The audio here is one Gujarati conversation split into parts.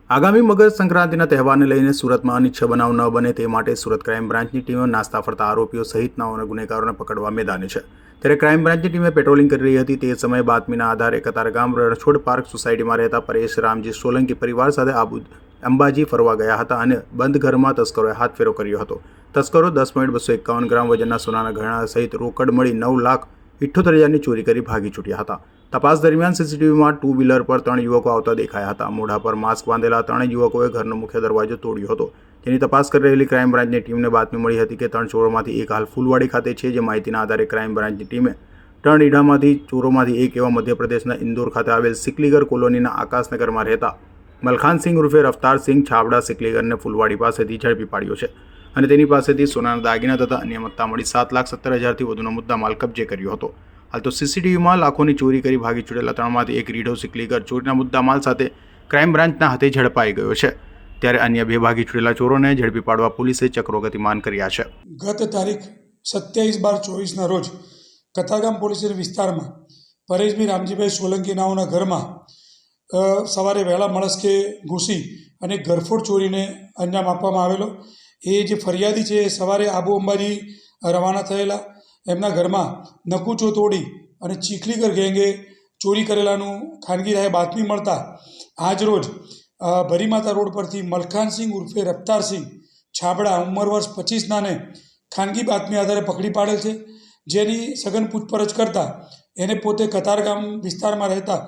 આગામી મકર સંક્રાંતિના તહેવારને લઈને સુરતમાં અનિચ્છ બનાવ ન બને તે માટે સુરત ક્રાઇમ બ્રાન્ચની ટીમે નાસ્તા ફરતા આરોપીઓ સહિતના ગુનેગારોને પકડવા મેદાને છે। ત્યારે ક્રાઇમ બ્રાન્ચની ટીમે પેટ્રોલિંગ કરી રહી હતી તે સમયે બાતમીના આધારે કતારગામ રણછોડ પાર્ક સોસાયટીમાં રહેતા પરેશ રામજી સોલંકી પરિવાર સાથે અંબાજી ફરવા ગયા હતા અને બંધ ઘરમાં તસ્કરોએ હાથફેરો કર્યો હતો। તસ્કરો 10.251 ગ્રામ વજનના સોનાના ગહણા સહિત રોકડ મળી 9,78,000ની ચોરી કરી ભાગી છૂટ્યા હતા। તપાસ દરમિયાન સીસીટીવીમાં ટુ વ્હીલર પર 3 યુવકો આવતા દેખાયા હતા। મોઢા પર માસ્ક બાંધેલા 3 યુવકોએ ઘરનો મુખ્ય દરવાજો તોડ્યો હતો, જેની તપાસ કરી રહેલી ક્રાઇમ બ્રાન્ચની ટીમને બાતમી મળી હતી કે 3 ચોરોમાંથી એક હાલ ફૂલવાડી ખાતે છે। જે માહિતીના આધારે ક્રાઇમ બ્રાન્ચની ટીમે 3 ઈડામાંથી ચોરોમાંથી એક એવા મધ્યપ્રદેશના ઇન્દોર ખાતે આવેલ સિકલીગર કોલોનીના આકાશનગરમાં રહેતા મલખાનસિંહ ઉર્ફે રફતારસિંહ છાબડા સિકલીગરને ફૂલવાડી પાસેથી ઝડપી પાડ્યો છે અને તેની પાસેથી સોનાના દાગીના તથા અન્ય મત્તા મળી 7,70,000થી વધુનો મુદ્દામાલ કબજે કર્યો હતો। હાલ તો સીસીટીવીમાં લાખોની ચોરી કરી ભાગી છૂટેલા 3માંથી એક રીઢો સિકલીગર ચોરીના મુદ્દામાલ સાથે ક્રાઇમ બ્રાન્ચના હાથે ઝડપાઈ ગયો છે। ત્યારે અન્ય 2 ભાગી છૂટેલા ચોરોને ઝડપી પાડવા પોલીસે ચક્રો ગતિમાન કર્યા છે। ગત તારીખ 27/12/24ના રોજ કતારગામ પોલીસ વિસ્તારમાં પરેશભાઈ રામજીભાઈ સોલંકી નાઓના ઘરમાં સવારે વહેલા મળસ્કે ઘૂસી અને ઘરફોડ ચોરીને અંજામ આપવામાં આવેલો। એ જે ફરિયાદી છે એ સવારે આબુ અંબાજી રવાના થયેલા। એમના ઘરમાં નકુચો તોડી અને ચીખલીગર ગેંગે ચોરી કરેલાનું ખાનગી રાહે બાતમી મળતા આજરોજ ભરીમાતા રોડ પરથી મલખાનસિંહ ઉર્ફે રફતારસિંહ છાબડા ઉંમર વર્ષ 25નાને ખાનગી બાતમી આધારે પકડી પાડેલ છે। જેની સઘન પૂછપરછ કરતાં એને પોતે કતારગામ વિસ્તારમાં રહેતા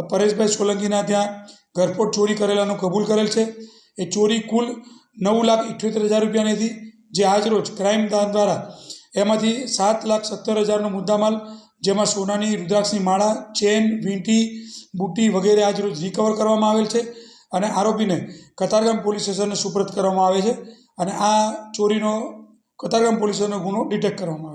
પરેશભાઈ સોલંકીના ત્યાં ઘરફોડ ચોરી કરેલાનું કબૂલ કરેલ છે। એ ચોરી કુલ 9,78,000 રૂપિયાની હતી, જે આજરોજ ક્રાઇમ બ્રાન્ચ દ્વારા એમાંથી 7,70,000નો મુદ્દામાલ, જેમાં સોનાની રુદ્રાક્ષની માળા, ચેન, વીંટી, બુટ્ટી વગેરે આજરોજ રિકવર કરવામાં આવેલ છે અને આરોપીને કતારગામ પોલીસ સ્ટેશનને સુપરત કરવામાં આવે છે અને આ ચોરીનો કતારગામ પોલીસ સ્ટેશનનો ગુનો ડિટેક્ટ કરવામાં આવે છે।